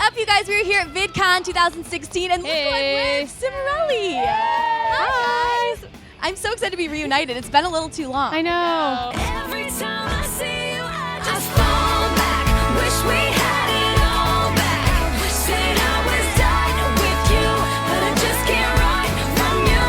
up, you guys? We're here at VidCon 2016, and look who I'm with, Cimorelli. Hi, guys. I'm so excited to be reunited. It's been a little too long. I know. Every time I see you, I just fall back. Wish we had it all back. Said I was done with you, but I just can't run from you,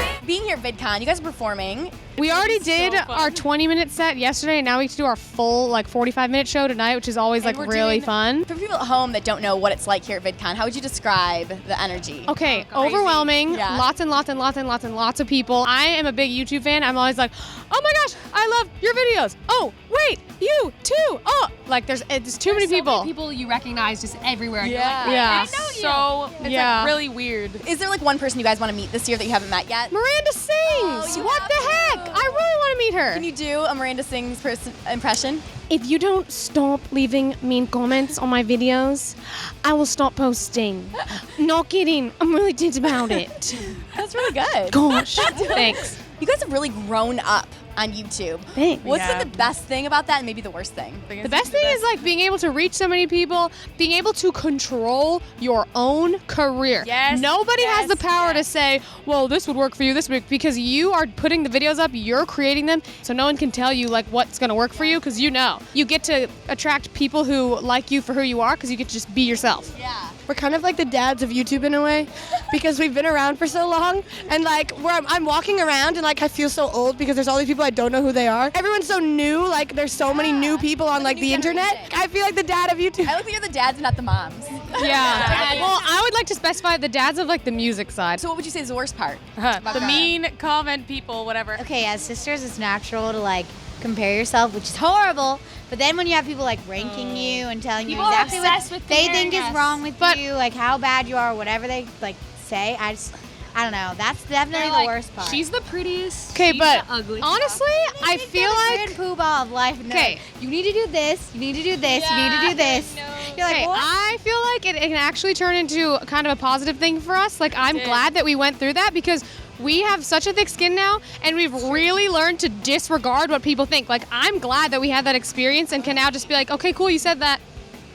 baby. Being here at VidCon, you guys are performing. We already did our 20-minute set yesterday, and now we get to do our full 45-minute show tonight, which is always And we're really doing- fun. For people at home that don't know what it's like here at VidCon, how would you describe the energy? Okay, Crazy. overwhelming. Yeah. Lots and lots and lots and lots and lots of people. I am a big YouTube fan. I'm always like, oh my gosh, I love your videos. Oh, wait, you too. Oh, there's too many people. So many people you recognize just everywhere. Yeah. You're like, Yeah. I know you. So it's Yeah. really weird. Is there one person you guys want to meet this year that you haven't met yet? Miranda sings. you What have the to. heck? I really want to meet her. Can you do a Miranda Sings impression? If you don't stop leaving mean comments on my videos, I will stop posting. Not kidding. I'm really tense about it. That's really good. Gosh. Thanks. You guys have really grown up on YouTube. Thanks. What's Yeah. been the best thing about that and maybe the worst thing? The best thing is being able to reach so many people, being able to control your own career. Yes, Nobody has the yes, power to yes. say, well, this would work for you, this would, because you are putting the videos up, you're creating them, so no one can tell you what's gonna work for you, because you know. You get to attract people who like you for who you are, because you get to just be yourself. Yeah. We're kind of like the dads of YouTube in a way, because we've been around for so long, and I'm walking around and I feel so old because there's all these people I don't know who they are. Everyone's so new, there's so many new people on New the internet. generation. I feel like the dad of YouTube. I like that you're the dads and not the moms. Yeah. Well, I would like to specify the dads of the music side. So what would you say is the worst part? The mean comment people, whatever. Okay, as sisters, it's natural to compare yourself, which is horrible. But then when you have people ranking you and telling People you are exactly obsessed what with they comparing think is us. wrong with But- you, how bad you are, whatever they say, I don't know. That's definitely the worst part. She's the prettiest. Okay, she's but the ugly. honestly, I feel Good poo ball of life. No, Okay. you need to do this. You need to do this. You need to do this. You're Okay, what? I feel like it can actually turn into kind of a positive thing for us. I'm glad that we went through that because we have such a thick skin now and we've really learned to disregard what people think. I'm glad that we had that experience and can now just be like, okay, cool, you said that.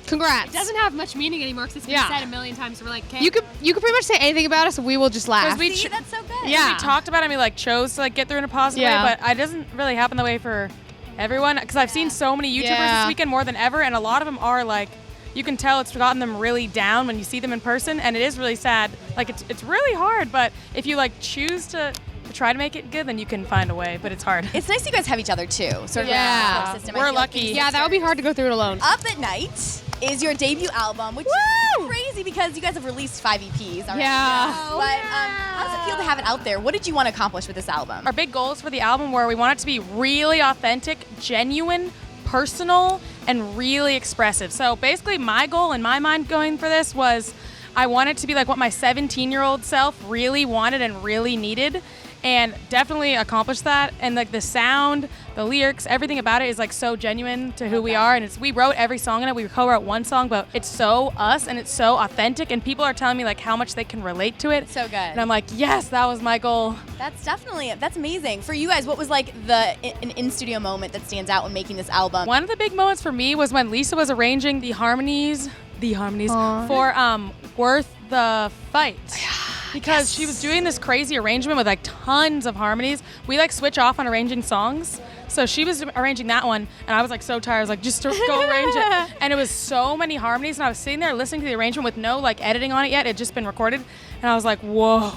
Congrats. It doesn't have much meaning anymore because it's been said a million times. We're like, okay. You could pretty much say anything about us and we will just laugh. we See, that's so good. Yeah. We talked about it and we chose to get through in a positive Yeah. way, but it doesn't really happen the way for everyone because I've seen so many YouTubers Yeah. this weekend more than ever, and a lot of them are you can tell it's gotten them really down when you see them in person, and it is really sad. It's really hard, but if you choose to try to make it good, then you can find a way, but it's hard. It's nice you guys have each other too. Sort of Yeah. a support system. I We're feel like lucky. these Yeah, that would be hard to go through it alone. Up at Night is your debut album, which is crazy because you guys have released 5 EPs already. Yeah. But how does it feel to have it out there? What did you want to accomplish with this album? Our big goals for the album were we want it to be really authentic, genuine, personal, and really expressive. So basically my goal in my mind going for this was I want it to be what my 17-year-old self really wanted and really needed, and definitely accomplished that. And the sound, the lyrics, everything about it is so genuine to who we are. And we wrote every song in it. We co-wrote one song, but it's so us and it's so authentic. And people are telling me how much they can relate to it. So good. And I'm like, yes, that was my goal. That's amazing. For you guys, what was an in-studio moment that stands out when making this album? One of the big moments for me was when Lisa was arranging the harmonies for Worth the Fight. Because she was doing this crazy arrangement with tons of harmonies. We switch off on arranging songs. So she was arranging that one, and I was so tired. I was just go arrange it. And it was so many harmonies, and I was sitting there listening to the arrangement with no editing on it yet. It had just been recorded, and I was like, whoa.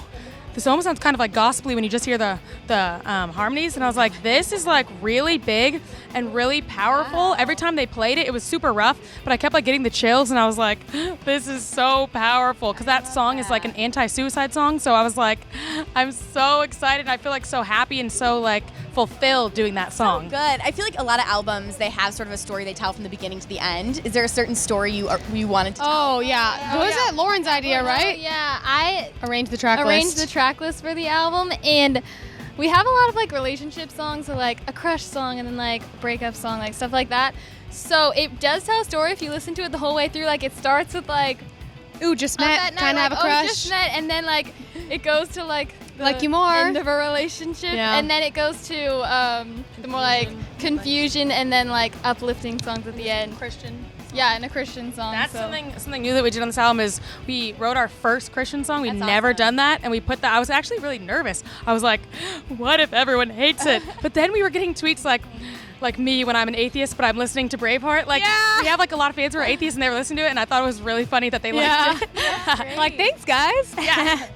This almost sounds kind of gospely when you just hear the harmonies, and I was like, this is really big and really powerful. Every time they played it, it was super rough, but I kept getting the chills, and I was like, this is so powerful, because that song is an anti-suicide song. So I was like, I'm so excited. I feel so happy and so fulfilled doing that song. Good. I feel a lot of albums, they have sort of a story they tell from the beginning to the end. Is there a certain story you wanted to tell? Oh, yeah. Was that Lauren's idea, right? Yeah, I Arrange the track arranged list. the track list for the album, and we have a lot of relationship songs, so a crush song and then a breakup song, stuff like that. So it does tell a story if you listen to it the whole way through. It starts with Ooh, just up met, at night, kind of have a oh, crush. just met, and then it goes to the Like you more. end of a relationship, Yeah. and then it goes to the more confusion, and then uplifting songs at the end. Christian. Yeah, and a Christian song. That's so. something new that we did on this album is we wrote our first Christian song. We'd That's never awesome. done that, and we put that. I was actually really nervous. I was like, what if everyone hates it? But then we were getting tweets like me when I'm an atheist, but I'm listening to Braveheart. Like we have like a lot of fans who are atheists and they were listening to it, and I thought it was really funny that they liked it. Like, thanks, guys.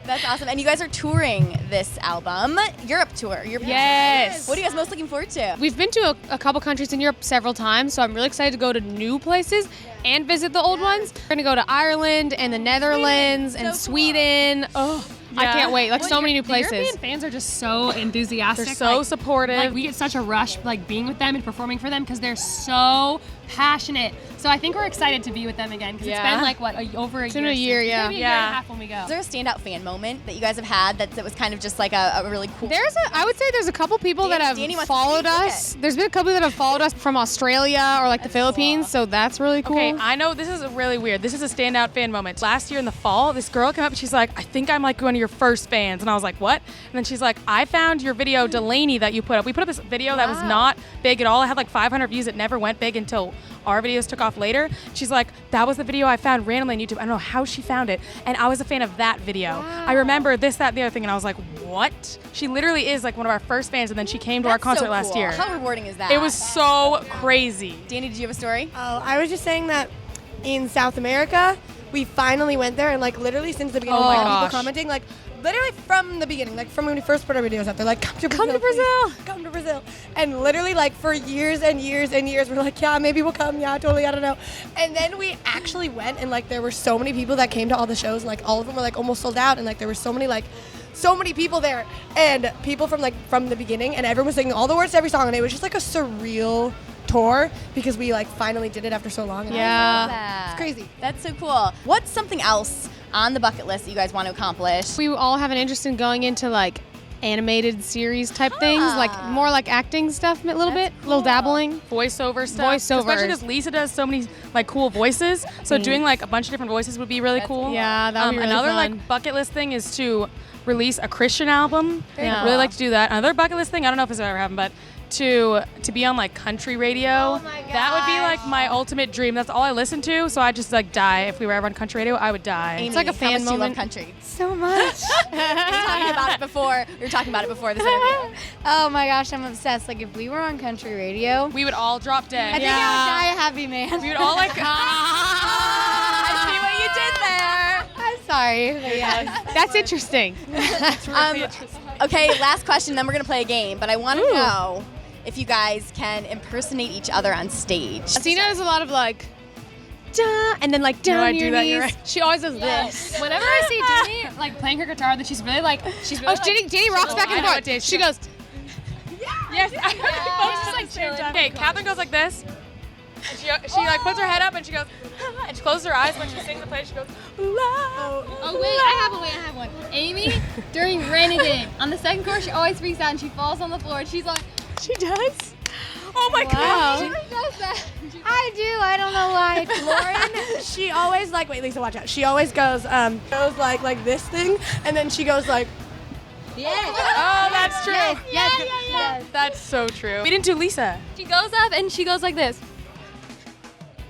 That's awesome. And you guys are touring this album, Europe tour. Yes. What are you guys most looking forward to? We've been to a couple countries in Europe several times, so I'm really excited to go to new places and visit the old ones. We're gonna go to Ireland and the Netherlands and Sweden. Oh, I can't wait! Like so many new The places. European fans are just so enthusiastic. They're so supportive. Like we get such a rush, like being with them and performing for them because they're so passionate. So I think we're excited to be with them again because it's Yeah. been like over a It's year. been a year, since- yeah. It's gonna be a year and a half when we go. Is there a standout fan moment that you guys have had that was kind of just like a really cool? I would say there's a couple people that have Danny wants to followed speak. Look us. There's been a couple that have followed us from Australia or like the Philippines, so that's really cool. Okay, I know this is really weird. This is a standout fan moment. Last year in the fall, this girl came up and she's like, I think I'm like one of your first fans. And I was like, what? And then she's like, I found your video, Delaney, that you put up. We put up this video that was not big at all. It had like 500 views. It never went big until our videos took off later. She's like, that was the video I found randomly on YouTube. I don't know how she found it. And I was a fan of that video. I remember this, that, and the other thing. And I was like, what? She literally is like one of our first fans. And then she came to our That's so concert last cool. year. How rewarding is that? It was so crazy. Danny, did you have a story? Oh, I was just saying that in South America, we finally went there, and like literally since the beginning, Oh my people gosh. commenting, like literally from the beginning, like from when we first put our videos out there, like come to Brazil, please. Come to Brazil, and literally like for years and years and years, we're like, yeah, maybe we'll come, yeah, totally, I don't know, and then we actually went, and like there were so many people that came to all the shows, and like all of them were like almost sold out, and like there were so many people there, and people from the beginning, and everyone was singing all the words to every song, and it was just like a surreal tour because we like finally did it after so long. And It's crazy. That's so cool. What's something else on the bucket list that you guys want to accomplish? We all have an interest in going into like animated series type things, like more like acting stuff a little bit, a little dabbling. Voiceover stuff. Voiceovers. Especially because Lisa does so many like cool voices. So doing like a bunch of different voices would be really cool. Yeah, that would be really another fun. like bucket list thing is to release a Christian album. Yeah. I'd really like to do that. Another bucket list thing, I don't know if this will ever happen, but to be on like country radio. That would be like my ultimate dream. That's all I listen to, so I'd just like die. If we were ever on country radio, I would die. Amy, like a how fan much do you love moment. country. So much. We were talking about it before this interview. Oh my gosh, I'm obsessed. Like if we were on country radio, We would all drop dead. I think I would die a happy man. We would all like I see what you did there. I'm sorry, but yes. That's interesting. Okay, last question, then we're going to play a game. But I want to know if you guys can impersonate each other on stage. Christina does a lot of like, da, and then like down I on do your that, knees. you're right. She always does this. Whenever I see Jenny like playing her guitar, that she's really Oh, Jenny rocks back and I know forth. it is. She goes, Yes, I both at the same time. Okay, Catherine goes like this. And she like puts her head up and she goes, and she closes her eyes when she sings the play. She goes, la. Oh wait, I have one. Amy, during Renegade, on the second chorus, she always freaks out and she falls on the floor and she's like, she does. Oh my Wow. god. she does that. I do. I don't know why. Lauren, she always like, wait, Lisa, watch out. She always goes like this thing, and then she goes like, Oh, that's true. Yes. That's so true. We didn't do Lisa. She goes up and she goes like this.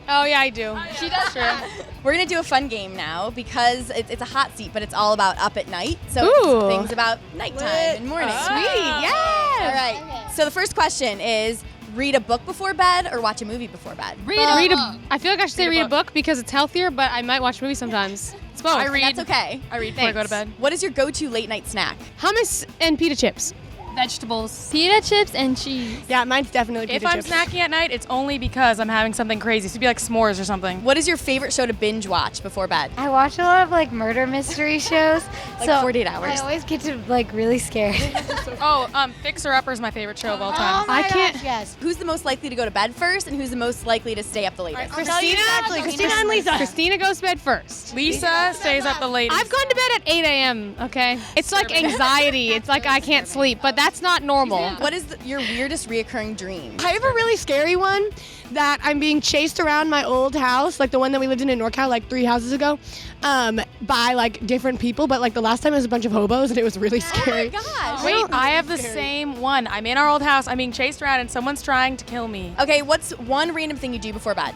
Oh yeah, I do. She does that. We're going to do a fun game now because it's a hot seat, but it's all about up at night. So Ooh. it's things about nighttime and morning. Sweet, yes. All right. So the first question is, read a book before bed or watch a movie before bed? Read I feel like I should say read a book because it's healthier, but I might watch movies sometimes. It's both. I read. That's okay. I read before I go to bed. What is your go-to late night snack? Hummus and pita chips. vegetables. Pita chips and cheese. yeah, mine's definitely If pita I'm chips. snacking at night, it's only because I'm having something crazy. So it'd be like s'mores or something. What is your favorite show to binge watch before bed? I watch a lot of like murder mystery shows. Like so 48 Hours. I always get to like really scared. Oh, Fixer Upper is my favorite show of all time. my I can't- gosh, yes. Who's the most likely to go to bed first and who's the most likely to stay up the latest? Christina and Lisa. Christina goes to bed first. Lisa stays up the latest. I've gone to bed at 8 a.m., okay? It's like anxiety. It's like I can't sleep, but that's not normal. What is your weirdest reoccurring dream? I have a really scary one that I'm being chased around my old house, like the one that we lived in NorCal like 3 houses ago, by like different people. But like the last time it was a bunch of hobos and it was really scary. Gosh. Wait, I have the same one. I'm in our old house. I'm being chased around and someone's trying to kill me. Okay, what's one random thing you do before bed?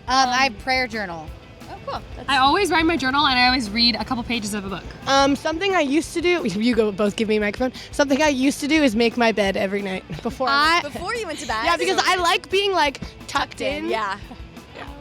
I prayer journal. Oh, cool. I always write my journal and I always read a couple pages of a book. Something I used to do. You go both give me a microphone. Something I used to do is make my bed every night before. Before you went to bed? Yeah, because I like being like tucked in. Yeah.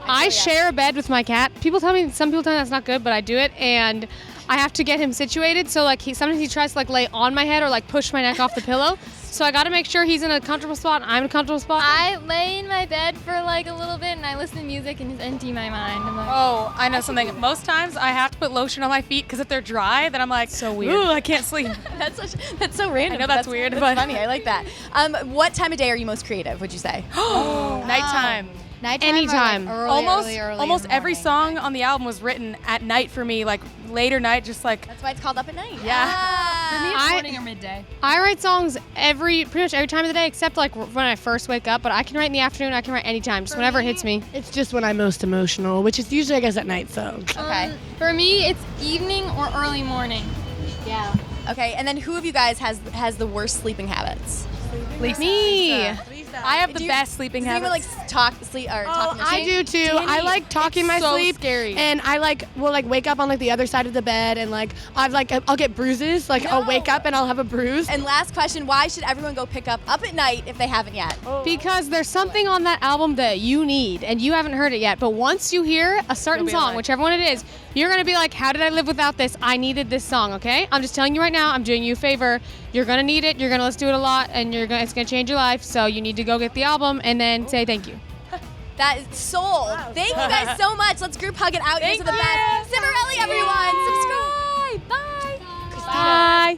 I share a bed with my cat. Some people tell me that's not good, but I do it, and I have to get him situated. So like sometimes he tries to like lay on my head or like push my neck off the pillow. So I got to make sure he's in a comfortable spot. I'm in a comfortable spot. I lay in my bed for like a little bit and I listen to music and just empty my mind. I'm like, Oh, I know something. Most times I have to put lotion on my feet because if they're dry, then I'm like, So weird. Ooh, I can't sleep. That's so random. I know that's weird, That's but- funny. I like that. What time of day are you most creative, would you say? Nighttime. Nighttime. Anytime. Or like Almost early in almost the every morning. song on the album was written at night for me, like later night, just like That's why it's called Up at Night. For me, Yeah. it's morning or midday. I write songs pretty much every time of the day except like when I first wake up, but I can write in the afternoon, I can write anytime, just whenever it hits me. It's just when I'm most emotional, which is usually I guess at night. So. Okay. For me, it's evening or early morning. Yeah. Okay. And then who of you guys has the worst sleeping habits? Me. I have Do the you- best sleeping Does anyone habits. like talk sleep or talk in their I sleep? do too. I like talking in my so sleep, scary. and I will wake up on like the other side of the bed, and like I'll get bruises. Like I'll wake up and I'll have a bruise. And last question, why should everyone go pick up at Night if they haven't yet? Because there's something on that album that you need, and you haven't heard it yet. But once you hear a certain be song, like- whichever one it is, you're gonna be like, "How did I live without this? I needed this song." Okay? I'm just telling you right now. I'm doing you a favor. You're gonna need it. You're gonna listen to it a lot, and it's gonna change your life. So you need to go get the album and then say thank you. That is sold. Thank you guys so much. Let's group hug it out. You guys are the best. Cimorelli, everyone. Subscribe. Bye. Bye.